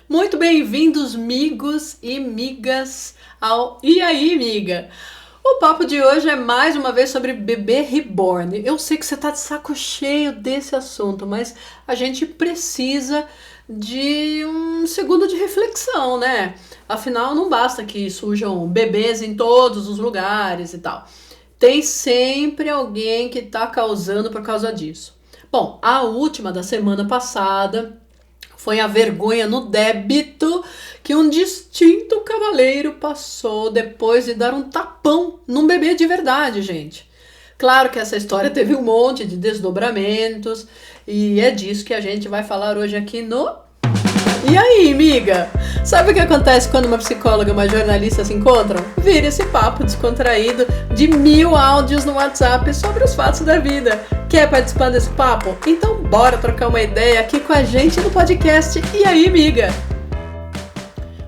Muito bem-vindos, migos e migas, ao E aí, miga? O papo de hoje é mais uma vez sobre bebê reborn. Eu sei que você tá de saco cheio desse assunto, mas a gente precisa de um segundo de reflexão, né? Afinal, não basta que surjam bebês em todos os lugares e tal. Tem sempre alguém que tá causando por causa disso. Bom, a última da semana passada foi a vergonha no débito que um distinto cavaleiro passou depois de dar um tapão num bebê de verdade, gente. Claro que essa história teve um monte de desdobramentos e é disso que a gente vai falar hoje aqui no E aí, amiga? Sabe o que acontece quando uma psicóloga e uma jornalista se encontram? Vira esse papo descontraído de 1000 áudios no WhatsApp sobre os fatos da vida. Quer participar desse papo? Então bora trocar uma ideia aqui com a gente no podcast E aí, amiga?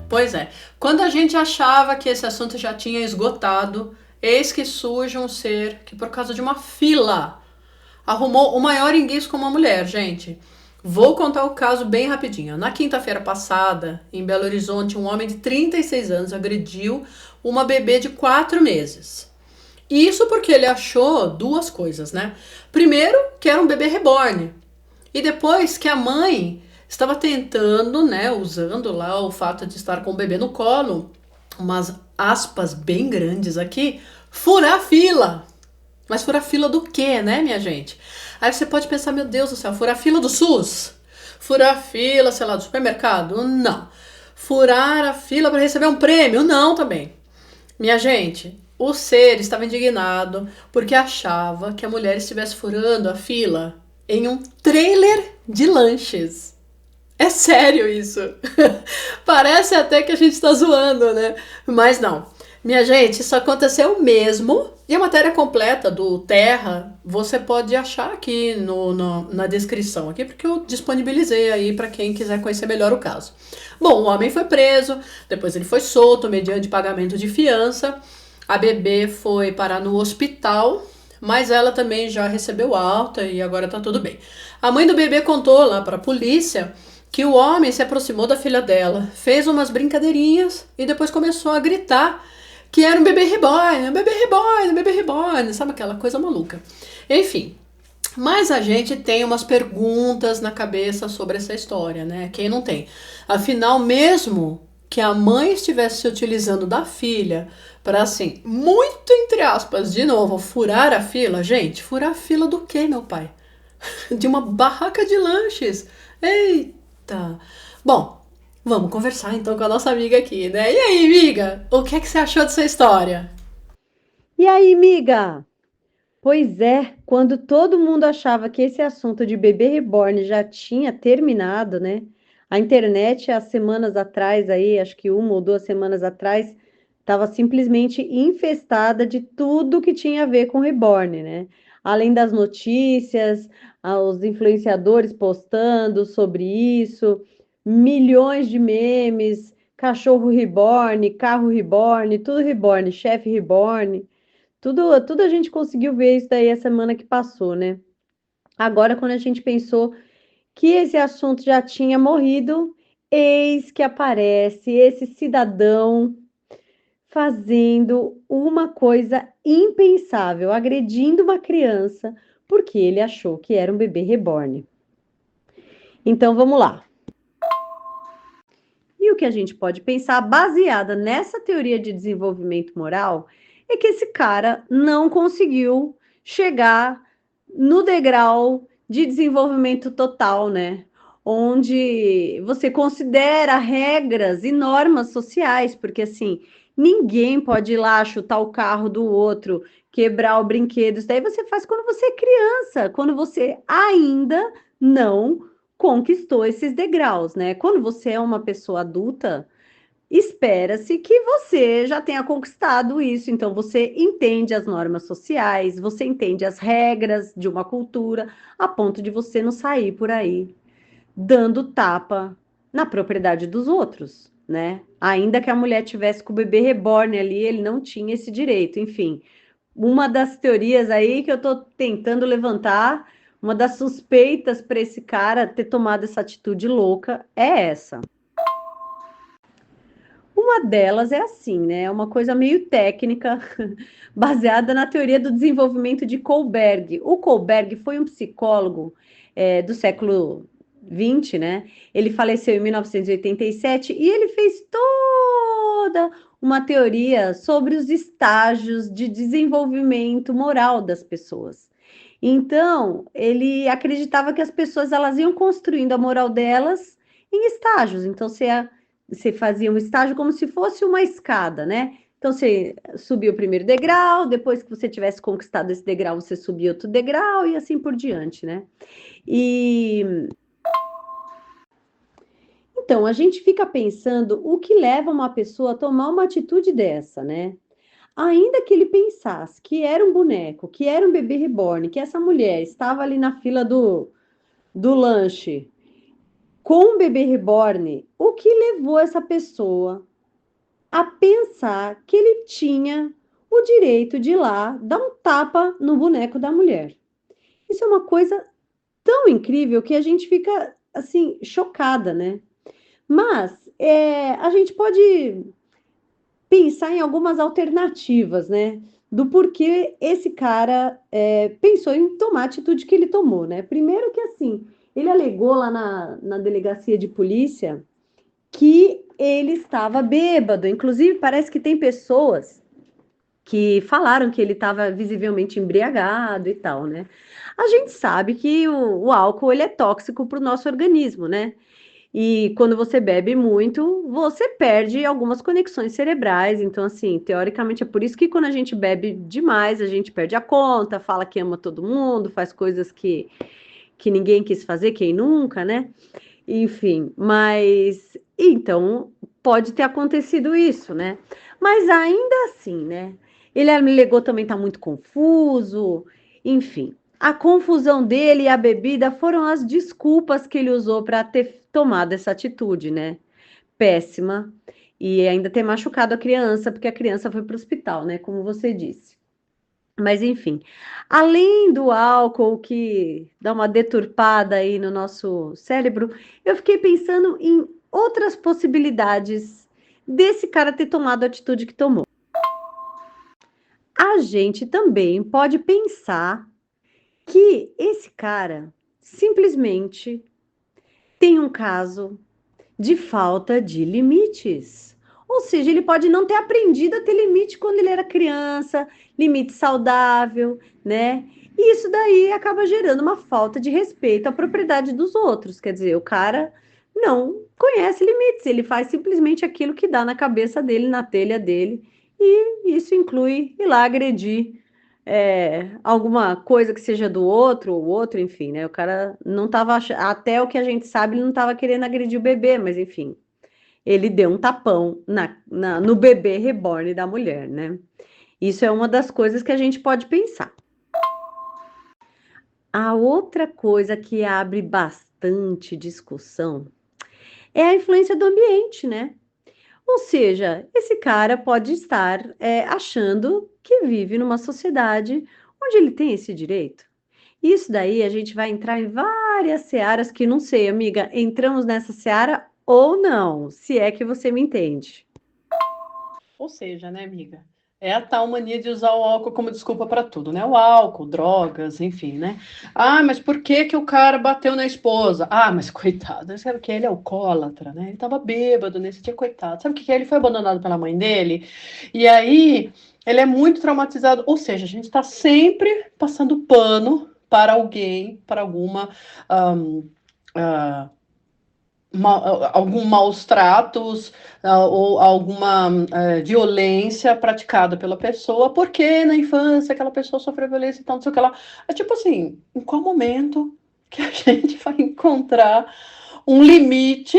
Pois é, quando a gente achava que esse assunto já tinha esgotado, eis que surge um ser que, por causa de uma fila, arrumou o maior enguiço com uma mulher, gente. Vou contar o caso bem rapidinho. Na quinta-feira passada, em Belo Horizonte, um homem de 36 anos agrediu uma bebê de 4 meses. Isso porque ele achou duas coisas, né? Primeiro, que era um bebê reborn. E depois que a mãe estava tentando, né, usando lá o fato de estar com o bebê no colo, umas aspas bem grandes aqui, furar a fila. Mas furar fila do quê, né, minha gente? Aí você pode pensar, meu Deus do céu, furar fila do SUS? Furar fila, sei lá, do supermercado? Não. Furar a fila para receber um prêmio? Não, também. Minha gente, o ser estava indignado porque achava que a mulher estivesse furando a fila em um trailer de lanches. É sério isso. Parece até que a gente está zoando, né? Mas não. Minha gente, isso aconteceu mesmo. E a matéria completa do Terra você pode achar aqui na descrição, aqui, porque eu disponibilizei aí para quem quiser conhecer melhor o caso. Bom, o homem foi preso, depois ele foi solto mediante pagamento de fiança. A bebê foi parar no hospital, mas ela também já recebeu alta e agora tá tudo bem. A mãe do bebê contou lá para a polícia que o homem se aproximou da filha dela, fez umas brincadeirinhas e depois começou a gritar que era um bebê reborn, um bebê reborn, um bebê reborn, sabe aquela coisa maluca. Enfim, mas a gente tem umas perguntas na cabeça sobre essa história, né? Quem não tem? Afinal, mesmo que a mãe estivesse se utilizando da filha para, assim, muito entre aspas, de novo, furar a fila, gente, furar a fila do quê, meu pai? De uma barraca de lanches. Eita! Bom, vamos conversar então com a nossa amiga aqui, né? E aí, amiga? O que é que você achou dessa história? E aí, miga? Pois é, quando todo mundo achava que esse assunto de bebê reborn já tinha terminado, né? A internet, há semanas atrás, aí, acho que 1 ou 2 semanas atrás, estava simplesmente infestada de tudo que tinha a ver com reborn, né? Além das notícias, os influenciadores postando sobre isso, milhões de memes, cachorro reborn, carro reborn, tudo reborn, chefe reborn. Tudo a gente conseguiu ver isso daí a semana que passou, né? Agora, quando a gente pensou que esse assunto já tinha morrido, eis que aparece esse cidadão fazendo uma coisa impensável, agredindo uma criança, porque ele achou que era um bebê reborn. Então, vamos lá. E o que a gente pode pensar, baseada nessa teoria de desenvolvimento moral, é que esse cara não conseguiu chegar no degrau de desenvolvimento total, né? Onde você considera regras e normas sociais, porque assim, ninguém pode ir lá chutar o carro do outro, quebrar o brinquedo. Isso daí você faz quando você é criança, quando você ainda não conquistou esses degraus, né? Quando você é uma pessoa adulta, espera-se que você já tenha conquistado isso, então você entende as normas sociais, você entende as regras de uma cultura, a ponto de você não sair por aí dando tapa na propriedade dos outros, né? Ainda que a mulher tivesse com o bebê reborn ali, ele não tinha esse direito, enfim. Uma das teorias aí que eu tô tentando levantar, uma das suspeitas para esse cara ter tomado essa atitude louca é essa. uma delas é assim, né? É uma coisa meio técnica, baseada na teoria do desenvolvimento de Kohlberg. O Kohlberg foi um psicólogo do século XX, né? Ele faleceu em 1987 e ele fez toda uma teoria sobre os estágios de desenvolvimento moral das pessoas. Então, ele acreditava que as pessoas elas iam construindo a moral delas em estágios. Então, você fazia um estágio como se fosse uma escada, né? Então, você subia o primeiro degrau, depois que você tivesse conquistado esse degrau, você subia outro degrau e assim por diante, né? E então, a gente fica pensando o que leva uma pessoa a tomar uma atitude dessa, né? Ainda que ele pensasse que era um boneco, que era um bebê reborn, que essa mulher estava ali na fila do lanche com um bebê reborn, o que levou essa pessoa a pensar que ele tinha o direito de ir lá dar um tapa no boneco da mulher? Isso é uma coisa tão incrível que a gente fica assim chocada, né? Mas a gente pode pensar em algumas alternativas, né? Do porquê esse cara pensou em tomar a atitude que ele tomou, né? Primeiro que assim, ele alegou lá na delegacia de polícia que ele estava bêbado. Inclusive, parece que tem pessoas que falaram que ele estava visivelmente embriagado e tal, né? A gente sabe que o álcool ele é tóxico para o nosso organismo, né? E quando você bebe muito, você perde algumas conexões cerebrais. Então, assim, teoricamente é por isso que quando a gente bebe demais, a gente perde a conta, fala que ama todo mundo, faz coisas que ninguém quis fazer, quem nunca, né? Enfim, mas então pode ter acontecido isso, né? Mas ainda assim, né? Ele alegou também tá muito confuso, enfim. A confusão dele e a bebida foram as desculpas que ele usou para ter tomado essa atitude, né? Péssima. E ainda ter machucado a criança, porque a criança foi para o hospital, né? Como você disse. Mas enfim, além do álcool que dá uma deturpada aí no nosso cérebro, eu fiquei pensando em outras possibilidades desse cara ter tomado a atitude que tomou. A gente também pode pensar que esse cara simplesmente tem um caso de falta de limites. Ou seja, ele pode não ter aprendido a ter limite quando ele era criança, limite saudável, né? E isso daí acaba gerando uma falta de respeito à propriedade dos outros. Quer dizer, o cara não conhece limites, ele faz simplesmente aquilo que dá na cabeça dele, na telha dele, e isso inclui ir lá agredir alguma coisa que seja do outro, ou outro, enfim, né? O cara não estava, até o que a gente sabe, ele não estava querendo agredir o bebê, mas enfim, ele deu um tapão no bebê reborn da mulher, né? Isso é uma das coisas que a gente pode pensar. A outra coisa que abre bastante discussão é a influência do ambiente, né? Ou seja, esse cara pode estar achando que vive numa sociedade onde ele tem esse direito. Isso daí a gente vai entrar em várias searas que não sei, amiga, entramos nessa seara ou não, se é que você me entende. Ou seja, né, amiga? É a tal mania de usar o álcool como desculpa para tudo, né? O álcool, drogas, enfim, né? Ah, mas por que que o cara bateu na esposa? Ah, mas coitado, sabe o que? Ele é alcoólatra, né? Ele tava bêbado nesse dia, coitado. Sabe o que que é? Ele foi abandonado pela mãe dele, e aí ele é muito traumatizado. Ou seja, a gente tá sempre passando pano para alguém, para alguma. Um, algum maus tratos ou alguma violência praticada pela pessoa, porque na infância aquela pessoa sofreu violência e tal, não sei o que lá. É tipo assim, em qual momento que a gente vai encontrar um limite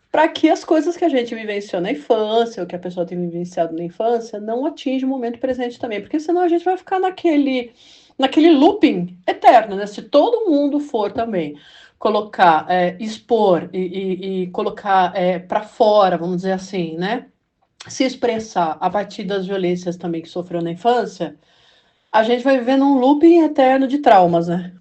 para que as coisas que a gente vivenciou na infância, ou que a pessoa tem vivenciado na infância, não atinja o momento presente também, porque senão a gente vai ficar naquele looping eterno, né? Se todo mundo for também colocar, expor e colocar para fora, vamos dizer assim, né? Se expressar a partir das violências também que sofreu na infância, a gente vai viver num looping eterno de traumas, né?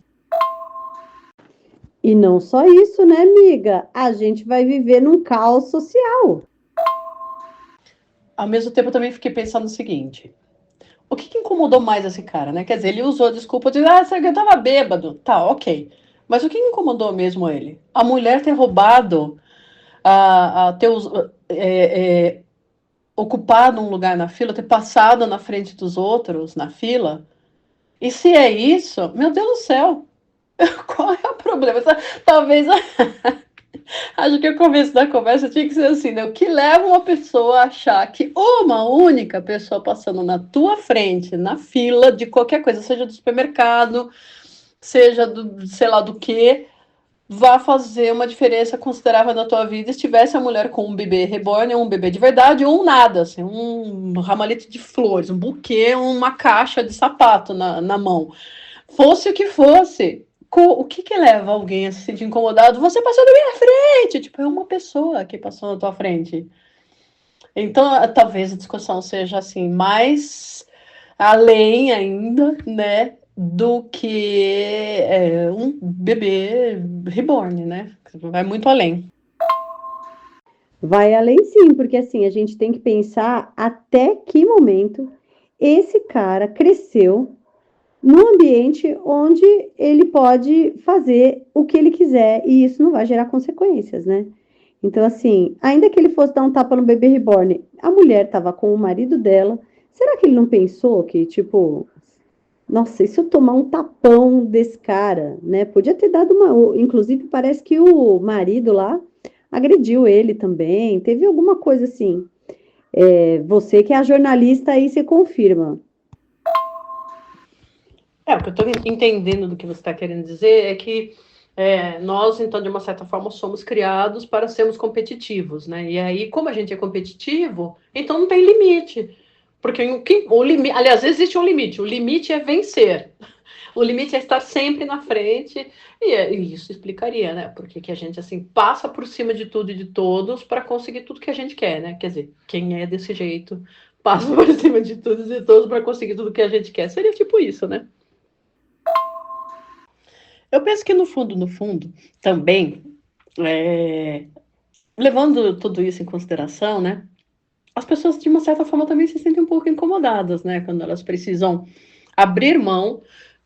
E não só isso, né, amiga? A gente vai viver num caos social. ao mesmo tempo, eu também fiquei pensando no seguinte: o que incomodou mais esse cara, né? Quer dizer, ele usou a desculpa de, eu tava bêbado. Tá, ok. Mas o que incomodou mesmo ele? A mulher ter roubado, ter ocupado um lugar na fila, ter passado na frente dos outros na fila. E se é isso, meu Deus do céu, qual é o problema? Talvez acho que o começo da conversa tinha que ser assim, né? O que leva uma pessoa a achar que uma única pessoa passando na tua frente, na fila de qualquer coisa, seja do supermercado, seja do, sei lá do que, vá fazer uma diferença considerável na tua vida se tivesse a mulher com um bebê reborn, um bebê de verdade, ou um nada, assim, um ramalhete de flores, um buquê, uma caixa de sapato na mão. Fosse o que fosse, o que leva alguém a se sentir incomodado? Você passou na minha frente! Tipo, é uma pessoa que passou na tua frente. Então, talvez a discussão seja, assim, mais além ainda, né, do que um bebê reborn, né? Vai muito além. Vai além sim, porque assim, a gente tem que pensar até que momento esse cara cresceu num ambiente onde ele pode fazer o que ele quiser e isso não vai gerar consequências, né? Então, assim, ainda que ele fosse dar um tapa no bebê reborn, a mulher estava com o marido dela, será que ele não pensou que, tipo, nossa, e se eu tomar um tapão desse cara, né? Podia ter dado uma. Inclusive, parece que o marido lá agrediu ele também. Teve alguma coisa assim. Você que é a jornalista aí, você confirma. O que eu estou entendendo do que você está querendo dizer é que nós, então, de uma certa forma, somos criados para sermos competitivos, né? E aí, como a gente é competitivo, então não tem limite. Porque o limite, aliás, existe um limite. O limite é vencer. O limite é estar sempre na frente. E isso explicaria, né? Porque que a gente, assim, passa por cima de tudo e de todos para conseguir tudo que a gente quer, né? Quer dizer, quem é desse jeito passa por cima de tudo e de todos para conseguir tudo que a gente quer. Seria tipo isso, né? Eu penso que no fundo, também, levando tudo isso em consideração, né? As pessoas, de uma certa forma, também se sentem um pouco incomodadas, né? Quando elas precisam abrir mão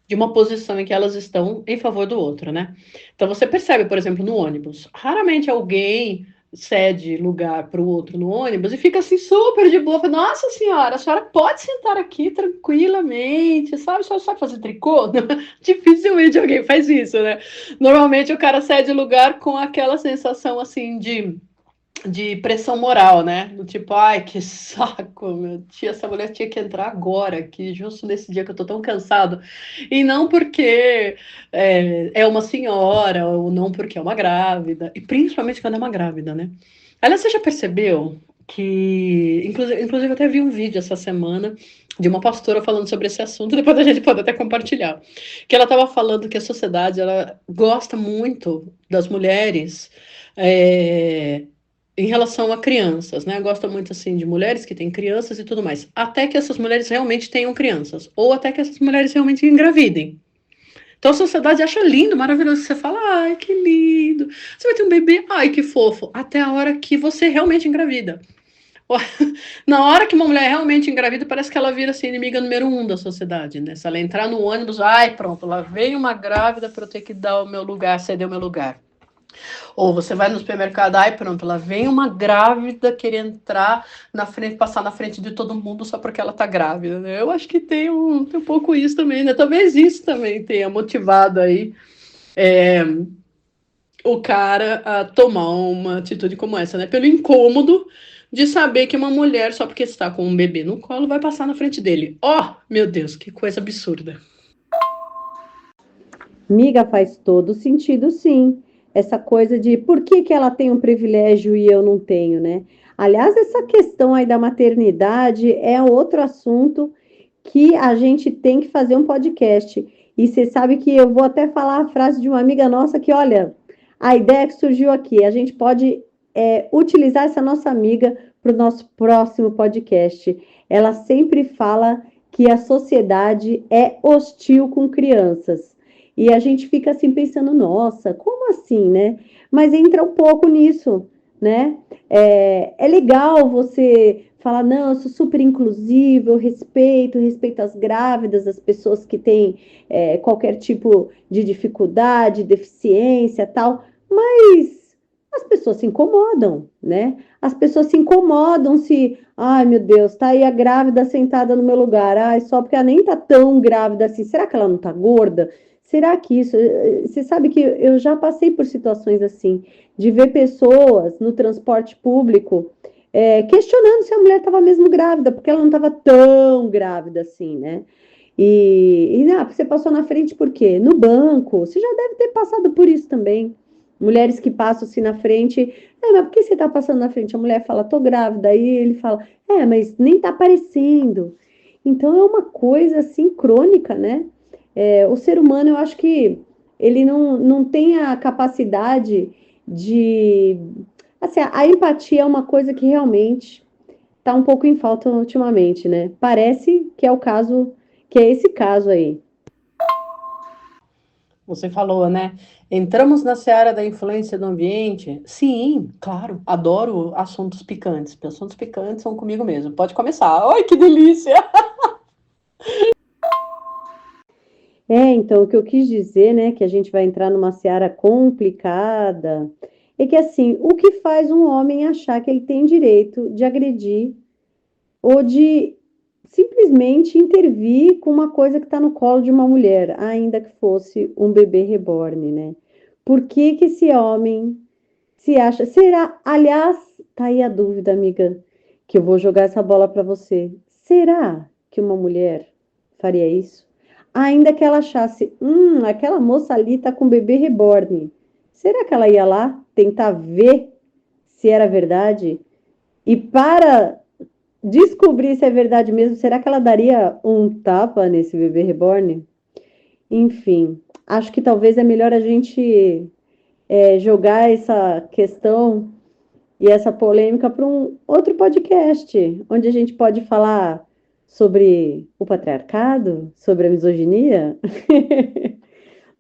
de uma posição em que elas estão em favor do outro, né? Então você percebe, por exemplo, no ônibus, raramente alguém cede lugar para o outro no ônibus e fica assim super de boa. Nossa senhora, a senhora pode sentar aqui tranquilamente, sabe? A senhora sabe fazer tricô? Dificilmente alguém faz isso, né? Normalmente o cara cede lugar com aquela sensação assim de pressão moral, né? Do tipo, ai, que saco, meu tia, essa mulher tinha que entrar agora, aqui, justo nesse dia que eu tô tão cansado. E não porque é uma senhora, ou não porque é uma grávida, e principalmente quando é uma grávida, né? Aliás, você já percebeu que, inclusive eu até vi um vídeo essa semana de uma pastora falando sobre esse assunto, depois a gente pode até compartilhar, que ela estava falando que a sociedade, ela gosta muito das mulheres, em relação a crianças, né? Gosta muito assim de mulheres que têm crianças e tudo mais. Até que essas mulheres realmente tenham crianças, ou até que essas mulheres realmente engravidem. Então a sociedade acha lindo, maravilhoso. Você fala, ai, que lindo. Você vai ter um bebê, ai, que fofo. Até a hora que você realmente engravida. Na hora que uma mulher realmente engravida, parece que ela vira assim, inimiga número 1 da sociedade, né? Se ela entrar no ônibus, ai, pronto, lá vem uma grávida para eu ter que dar o meu lugar, ceder o meu lugar. Ou você vai no supermercado, ai pronto, lá vem uma grávida querer entrar na frente, passar na frente de todo mundo só porque ela tá grávida, né? Eu acho que tem um pouco isso também, né? Talvez isso também tenha motivado aí o cara a tomar uma atitude como essa, né? Pelo incômodo de saber que uma mulher, só porque está com um bebê no colo, vai passar na frente dele. Oh, meu Deus, que coisa absurda. Miga, faz todo sentido, sim. Essa coisa de por que que ela tem um privilégio e eu não tenho, né? Aliás, essa questão aí da maternidade é outro assunto que a gente tem que fazer um podcast. E você sabe que eu vou até falar a frase de uma amiga nossa que, olha, a ideia que surgiu aqui, a gente pode utilizar essa nossa amiga para o nosso próximo podcast. Ela sempre fala que a sociedade é hostil com crianças. E a gente fica assim pensando, nossa, como assim, né? Mas entra um pouco nisso. né? É legal você falar, não, eu sou super inclusivo, eu respeito as grávidas, as pessoas que têm qualquer tipo de dificuldade, deficiência, tal, mas as pessoas se incomodam, né? As pessoas se incomodam se, ai meu Deus, tá aí a grávida sentada no meu lugar, ai, só porque ela nem tá tão grávida assim, será que ela não tá gorda? Será que isso? Você sabe que eu já passei por situações assim, de ver pessoas no transporte público questionando se a mulher estava mesmo grávida, porque ela não estava tão grávida assim, né? Você passou na frente por quê? No banco, você já deve ter passado por isso também. Mulheres que passam assim na frente, mas por que você está passando na frente? A mulher fala, tô grávida, aí ele fala, mas nem tá aparecendo. Então é uma coisa assim crônica, né? O ser humano, eu acho que ele não tem a capacidade de. Assim, a empatia é uma coisa que realmente está um pouco em falta ultimamente, né? Parece que é o caso, que é esse caso aí. Você falou, né? Entramos na seara da influência do ambiente. Sim, claro, adoro assuntos picantes. Assuntos picantes são comigo mesmo. Pode começar. Ai, que delícia! Então, o que eu quis dizer, né, que a gente vai entrar numa seara complicada, é que, assim, o que faz um homem achar que ele tem direito de agredir ou de simplesmente intervir com uma coisa que está no colo de uma mulher, ainda que fosse um bebê reborn, né? Por que que esse homem se acha? Será? Aliás, tá aí a dúvida, amiga, que eu vou jogar essa bola para você. Será que uma mulher faria isso? Ainda que ela achasse, aquela moça ali tá com bebê reborn. Será que ela ia lá tentar ver se era verdade? E para descobrir se é verdade mesmo, será que ela daria um tapa nesse bebê reborn? Enfim, acho que talvez é melhor a gente jogar essa questão e essa polêmica para um outro podcast, onde a gente pode falar sobre o patriarcado, sobre a misoginia.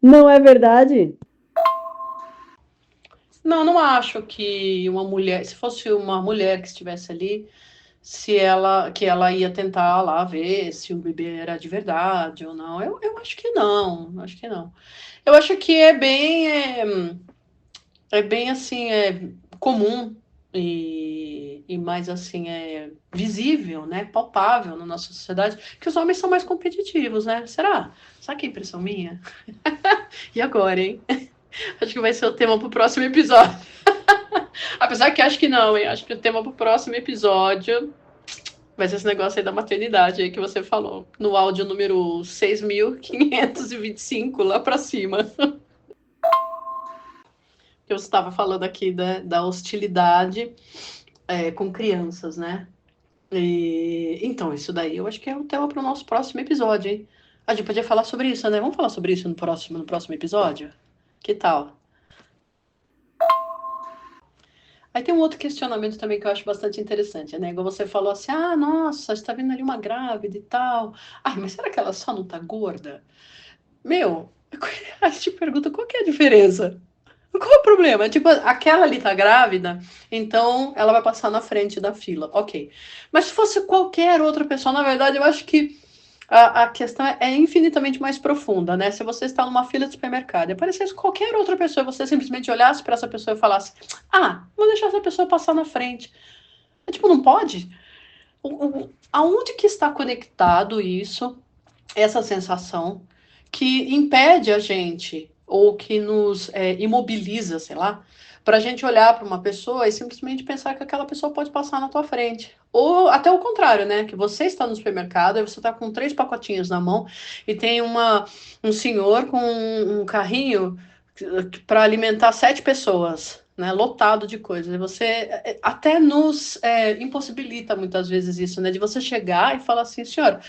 Não é verdade? Não, não acho que uma mulher, se fosse uma mulher que estivesse ali, que ela ia tentar lá ver se o bebê era de verdade ou não. Eu acho que não, acho que não. Eu acho que é bem assim, comum e mais assim, visível, né? Palpável na nossa sociedade, que os homens são mais competitivos, né? Será? Será que é impressão minha? E agora, hein? Acho que vai ser o tema pro próximo episódio. Apesar que acho que não, hein? Acho que o tema pro próximo episódio vai ser esse negócio aí da maternidade aí que você falou. No áudio número 6.525 lá pra cima. Que você estava falando aqui da hostilidade com crianças, né? Então, isso daí eu acho que é o tema para o nosso próximo episódio, hein? A gente podia falar sobre isso, né? Vamos falar sobre isso no próximo episódio? Que tal? Aí tem um outro questionamento também que eu acho bastante interessante, né? Igual você falou assim, ah, nossa, está vendo ali uma grávida e tal. Ah, mas será que ela só não tá gorda? Meu, a gente pergunta qual que é a diferença? Qual é o problema? Tipo, aquela ali tá grávida, então ela vai passar na frente da fila. Ok. Mas se fosse qualquer outra pessoa, na verdade, eu acho que a questão é infinitamente mais profunda, né? Se você está numa fila de supermercado e aparecesse qualquer outra pessoa, você simplesmente olhasse para essa pessoa e falasse: ah, vou deixar essa pessoa passar na frente. Tipo, não pode? Aonde que está conectado isso, essa sensação, que impede a gente, ou que nos imobiliza, sei lá, para a gente olhar para uma pessoa e simplesmente pensar que aquela pessoa pode passar na tua frente. Ou até o contrário, né? Que você está no supermercado e você está com 3 pacotinhos na mão e tem um senhor com um carrinho para alimentar 7 pessoas. Né, lotado de coisas. E você até nos impossibilita muitas vezes isso, né? De você chegar e falar assim, senhora,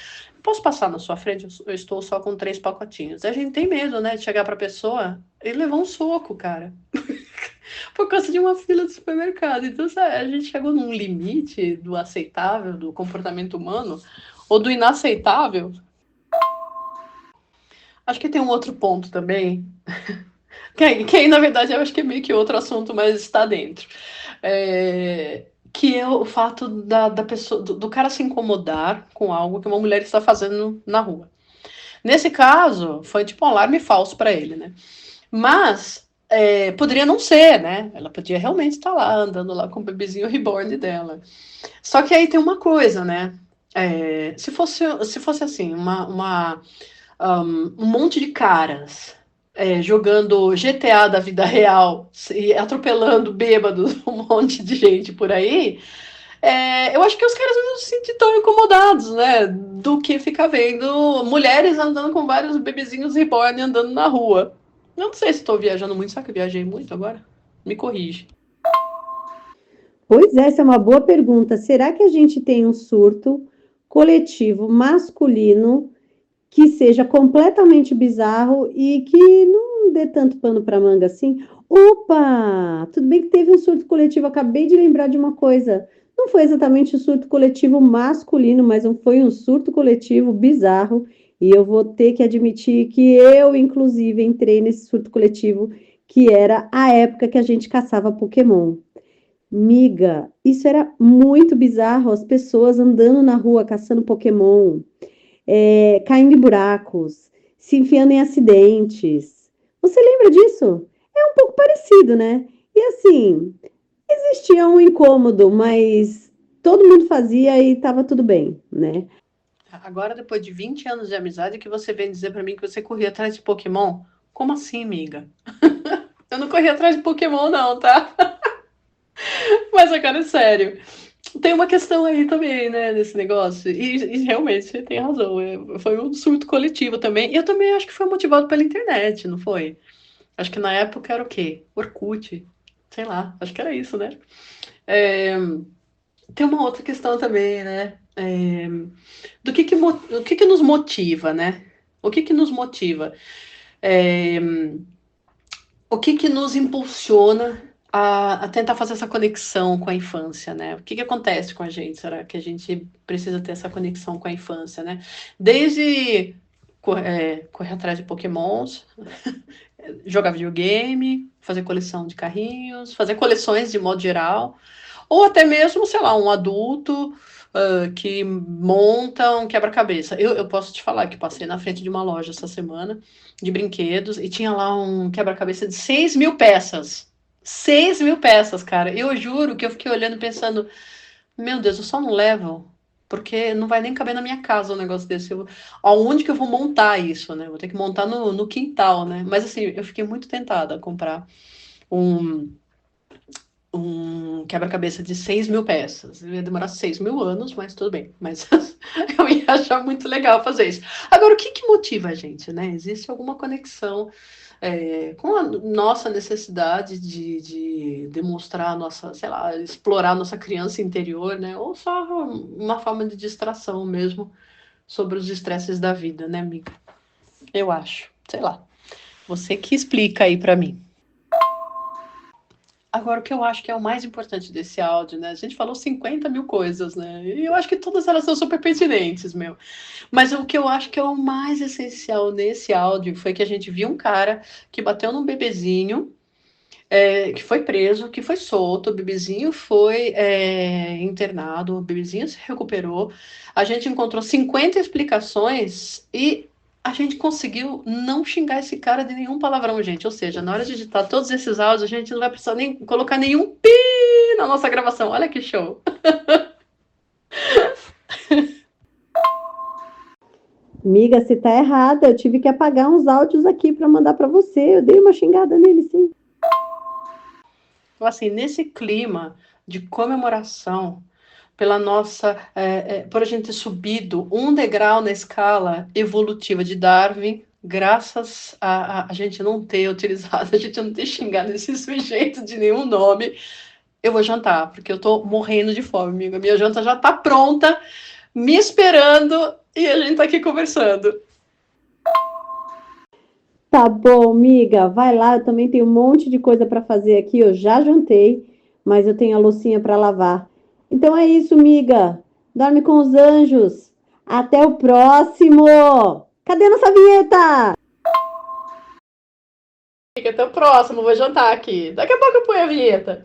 posso passar na sua frente? Eu estou só com 3 pacotinhos. A gente tem medo, né, de chegar para a pessoa e levar um soco, cara. Por causa de uma fila de supermercado. Então, sabe, a gente chegou num limite do aceitável, do comportamento humano, ou do inaceitável. Acho que tem um outro ponto também. Que aí, na verdade, eu acho que é meio que outro assunto, mas está dentro. Que é o fato da pessoa, do cara se incomodar com algo que uma mulher está fazendo na rua. Nesse caso, foi tipo um alarme falso para ele, né? Mas poderia não ser, né? Ela podia realmente estar lá, andando lá com o bebezinho reborn dela. Só que aí tem uma coisa, né? Se fosse assim, um monte de caras jogando GTA da vida real e atropelando bêbados um monte de gente por aí, eu acho que os caras não se sentem tão incomodados, né? Do que ficar vendo mulheres andando com vários bebezinhos reborn andando na rua. Eu não sei se estou viajando muito, será que eu viajei muito agora? Me corrige. Pois é, essa é uma boa pergunta. Será que a gente tem um surto coletivo masculino que seja completamente bizarro e que não dê tanto pano para manga assim? Opa! Tudo bem que teve um surto coletivo, acabei de lembrar de uma coisa. Não foi exatamente um surto coletivo masculino, mas foi um surto coletivo bizarro. E eu vou ter que admitir que eu, inclusive, entrei nesse surto coletivo, que era a época que a gente caçava Pokémon. Miga, isso era muito bizarro, as pessoas andando na rua caçando Pokémon, caindo em buracos, se enfiando em acidentes. Você lembra disso? É um pouco parecido, né? E assim, existia um incômodo, mas todo mundo fazia e estava tudo bem, né? Agora, depois de 20 anos de amizade, que você vem dizer pra mim que você corria atrás de Pokémon? Como assim, amiga? Eu não corri atrás de Pokémon, não, tá? Mas agora é sério. Tem uma questão aí também, né, nesse negócio. E realmente você tem razão. Foi um surto coletivo também. E eu também acho que foi motivado pela internet, não foi? Acho que na época era o quê? Orkut. Sei lá, acho que era isso, né? É, tem uma outra questão também, né? Do que nos motiva, né? O que nos motiva? É, o que nos impulsiona a tentar fazer essa conexão com a infância, né? O que acontece com a gente? Será que a gente precisa ter essa conexão com a infância, né? Desde correr atrás de Pokémons, jogar videogame, fazer coleção de carrinhos, fazer coleções de modo geral, ou até mesmo, sei lá, um adulto que monta um quebra-cabeça. Eu posso te falar que passei na frente de uma loja essa semana de brinquedos e tinha lá um quebra-cabeça de 6.000 peças. 6.000 peças, cara. Eu juro que eu fiquei olhando pensando, meu Deus, eu só não levo. Porque não vai nem caber na minha casa um negócio desse. Aonde que eu vou montar isso, né? Vou ter que montar no quintal, né? Mas assim, eu fiquei muito tentada a comprar um, um quebra-cabeça de 6.000 peças. Ia demorar 6.000 anos, mas tudo bem. Mas eu ia achar muito legal fazer isso. Agora, o que motiva a gente, né? Existe alguma conexão com a nossa necessidade de demonstrar a nossa, sei lá, explorar a nossa criança interior, né? Ou só uma forma de distração mesmo sobre os estresses da vida, né, amiga? Eu acho. Sei lá. Você que explica aí pra mim. Agora, o que eu acho que é o mais importante desse áudio, né? A gente falou 50.000 coisas, né? E eu acho que todas elas são super pertinentes, meu. Mas o que eu acho que é o mais essencial nesse áudio foi que a gente viu um cara que bateu num bebezinho, que foi preso, que foi solto, o bebezinho foi internado, o bebezinho se recuperou. A gente encontrou 50 explicações e a gente conseguiu não xingar esse cara de nenhum palavrão, gente. Ou seja, na hora de editar todos esses áudios, a gente não vai precisar nem colocar nenhum pi na nossa gravação. Olha que show. Miga, você tá errada. Eu tive que apagar uns áudios aqui para mandar para você. Eu dei uma xingada nele, sim. Então, assim, nesse clima de comemoração pela nossa, por a gente ter subido um degrau na escala evolutiva de Darwin, graças a gente não ter utilizado, a gente não ter xingado esse sujeito de nenhum nome, eu vou jantar, porque eu tô morrendo de fome, amiga. Minha janta já tá pronta, me esperando, e a gente tá aqui conversando. Tá bom, miga, vai lá. Eu também tenho um monte de coisa para fazer aqui. Eu já jantei, mas eu tenho a loucinha para lavar. Então é isso, miga. Dorme com os anjos. Até o próximo. Cadê nossa vinheta? Até o próximo, vou jantar aqui. Daqui a pouco eu ponho a vinheta.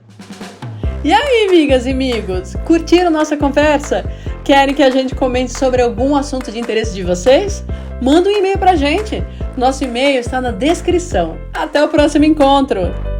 E aí, amigas e amigos, curtiram nossa conversa? Querem que a gente comente sobre algum assunto de interesse de vocês? Manda um e-mail pra gente. Nosso e-mail está na descrição. Até o próximo encontro!